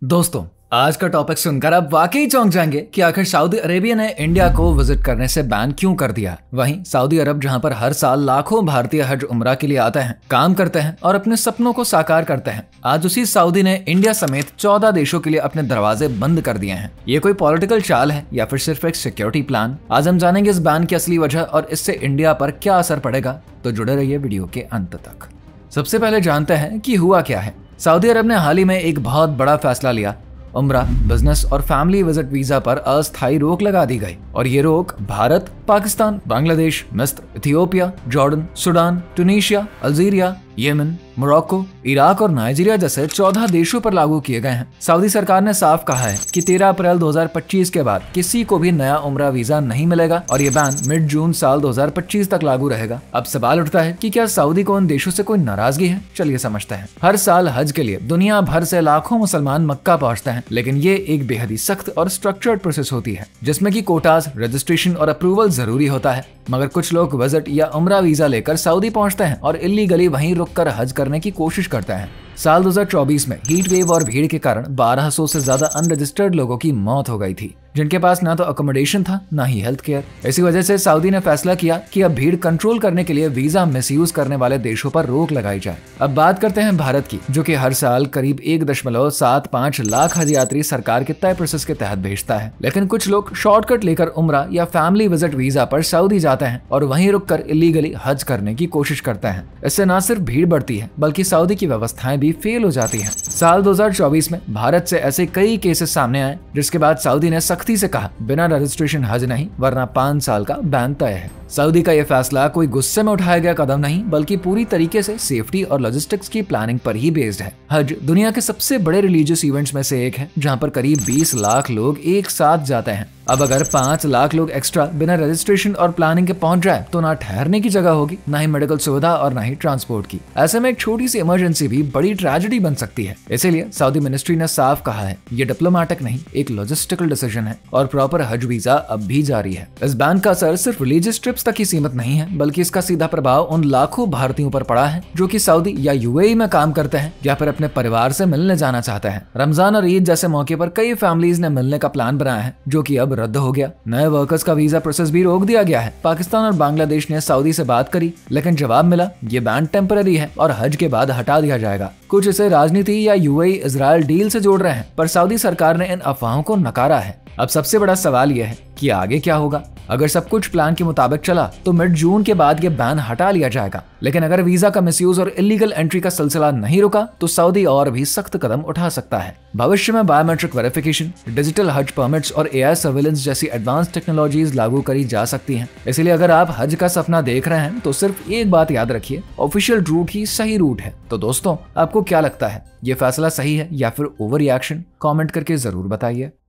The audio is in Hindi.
दोस्तों, आज का टॉपिक सुनकर आप वाकई चौंक जाएंगे कि आखिर सऊदी अरेबिया ने इंडिया को विजिट करने से बैन क्यों कर दिया। वहीं सऊदी अरब जहां पर हर साल लाखों भारतीय हज उम्रा के लिए आते हैं, काम करते हैं और अपने सपनों को साकार करते हैं, आज उसी सऊदी ने इंडिया समेत 14 देशों के लिए अपने दरवाजे बंद कर दिए हैं। ये कोई पॉलिटिकल चाल है या फिर सिर्फ एक सिक्योरिटी प्लान? आज हम जानेंगे इस बैन की असली वजह और इससे इंडिया पर क्या असर पड़ेगा, तो जुड़े रहिए वीडियो के अंत तक। सबसे पहले जानते हैं कि हुआ क्या है। सऊदी अरब ने हाल ही में एक बहुत बड़ा फैसला लिया। उम्रा, बिजनेस और फैमिली विजिट वीजा पर अस्थायी रोक लगा दी गई और ये रोक भारत, पाकिस्तान, बांग्लादेश, मिस्र, Ethiopia, Jordan, Sudan, Tunisia, Algeria, Yemen, Morocco, Iraq और नाइजीरिया जैसे 14 देशों पर लागू किए गए हैं। सऊदी सरकार ने साफ कहा है कि 13 अप्रैल 2025 के बाद किसी को भी नया उम्रा वीजा नहीं मिलेगा और ये बैन मिड जून साल 2025 तक लागू रहेगा। अब सवाल उठता है कि क्या सऊदी को उन देशों से कोई नाराजगी है? चलिए समझते हैं। हर साल हज के लिए दुनिया भर से लाखों मुसलमान मक्का पहुंचते हैं, लेकिन ये एक बेहद ही सख्त और स्ट्रक्चर्ड प्रोसेस होती है जिसमें कि कोटास, रजिस्ट्रेशन और अप्रूवल जरूरी होता है। मगर कुछ लोग विजिट या उम्रा वीजा लेकर सऊदी पहुंचते हैं और इल्लीगली वहीं रुककर हज करने की कोशिश करते हैं। साल 2024 में हीट वेव और भीड़ के कारण 1200 से ज्यादा अनरजिस्टर्ड लोगों की मौत हो गई थी, जिनके पास ना तो अकोमोडेशन था ना ही हेल्थ केयर। इसी वजह से सऊदी ने फैसला किया कि अब भीड़ कंट्रोल करने के लिए वीजा मिसयूज करने वाले देशों पर रोक लगाई जाए। अब बात करते हैं भारत की, जो कि हर साल करीब 1.75 लाख हज यात्री सरकार के तय प्रोसेस के तहत भेजता है। लेकिन कुछ लोग शॉर्टकट लेकर उम्रा या फैमिली विजिट वीजा पर सऊदी जाते हैं और वहीं रुककर इलीगली हज करने की कोशिश करते हैं। इससे न सिर्फ भीड़ बढ़ती है बल्कि सऊदी की व्यवस्थाएं भी फेल हो जाती है। साल 2024 में भारत से ऐसे कई केसेस सामने आए, जिसके बाद सऊदी ने सख्ती से कहा बिना रजिस्ट्रेशन हज नहीं, वरना 5 साल का बैन तय है। सऊदी का यह फैसला कोई गुस्से में उठाया गया कदम नहीं, बल्कि पूरी तरीके से सेफ्टी और लॉजिस्टिक्स की प्लानिंग पर ही बेस्ड है। हज दुनिया के सबसे बड़े रिलीजियस इवेंट्स में से एक है, जहां पर करीब 20 लाख लोग एक साथ जाते हैं। अब अगर 5 लाख लोग एक्स्ट्रा बिना रजिस्ट्रेशन और प्लानिंग के पहुंच जाए तो ना ठहरने की जगह होगी, ना ही मेडिकल सुविधा और ना ही ट्रांसपोर्ट की। ऐसे में एक छोटी सी इमरजेंसी भी बड़ी ट्रेजेडी बन सकती है। इसीलिए सऊदी मिनिस्ट्री ने साफ कहा है ये डिप्लोमेटिक नहीं, एक लॉजिस्टिकल डिसीजन है और प्रॉपर हज वीजा अब भी जारी है। इस बैन का असर सिर्फ रिलीजियस ट्रिप्स तक ही सीमित नहीं है, बल्कि इसका सीधा प्रभाव उन लाखों भारतीयों पर पड़ा है जो कि सऊदी या यूएई में काम करते हैं या फिर अपने परिवार से मिलने जाना चाहते हैं। रमजान और ईद जैसे मौके पर कई फैमिलीज ने मिलने का प्लान बनाया है, जो कि अब रद्द हो गया। नए वर्कर्स का वीजा प्रोसेस भी रोक दिया गया है। पाकिस्तान और बांग्लादेश ने सऊदी से बात करी, लेकिन जवाब मिला ये बैन टेम्पररी है और हज के बाद हटा दिया जाएगा। कुछ इसे राजनीति या यूएई इजराइल डील से जोड़ रहे हैं, पर सऊदी सरकार ने इन अफवाहों को नकारा है। अब सबसे बड़ा सवाल यह है कि आगे क्या होगा। अगर सब कुछ प्लान के मुताबिक चला तो मिड जून के बाद ये बैन हटा लिया जाएगा, लेकिन अगर वीजा का मिसयूज और इलीगल एंट्री का सिलसिला नहीं रुका तो सऊदी और भी सख्त कदम उठा सकता है। भविष्य में बायोमेट्रिक वेरिफिकेशन, डिजिटल हज परमिट्स और एआई सर्विलेंस जैसी एडवांस टेक्नोलॉजीज लागू करी जा सकती हैं। इसलिए अगर आप हज का सपना देख रहे हैं तो सिर्फ एक बात याद रखिए, ऑफिशियल रूट ही सही रूट है। तो दोस्तों, आपको क्या लगता है, ये फैसला सही है या फिर ओवर रिएक्शन? कमेंट करके जरूर बताइए।